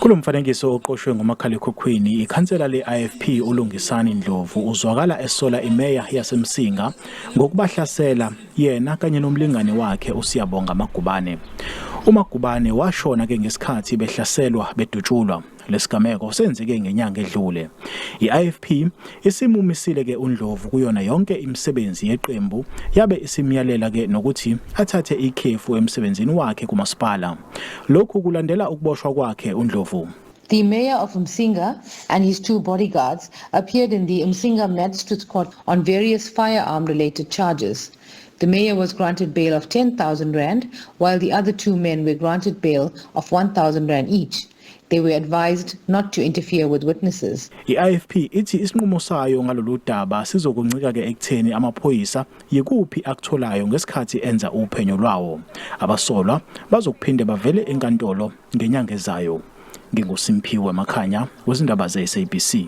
Kulomfanekiso oqoshwe ngomakhalekhukhwini ikhansela le-IFP uLungisani Ndlovu uzwakala esola imeya yaseMsinga ngokubahlasela yena kanye nomlingane wakhe uSiyabonga Magubane. uMagubane washona ke ngesikhathi behlaselwa bedutshulwa. Lesigameko senzeke ngenyanga edlule. I-IFP isimumisile ke uNdlovu kuyona yonke imisebenzi yeqembu yabe isimyalela ke nokuthi athathe ikhefu emsebenzini wakhe kumasipala. Lokhu kulandela ukuboshwa kwakhe uNdlovu. The mayor of Msinga and his two bodyguards appeared in the Msinga Magistrates Court on various firearm-related charges. The mayor was granted bail of 10,000 rand, while the other two men were granted bail of 1,000 rand each. They were advised not to interfere with witnesses. I-IFP ithi isinqumo sayo ngalolu daba sizokuncika ke ekutheni amaphoyisa yikuphi akutholayo ngesikhathi enza uphenyo lwawo. Abasolwa bazokuphinde bavele enkantolo ngenyanga ezayo. NginguSimphiwe Makhanya wezindaba ze-SABC.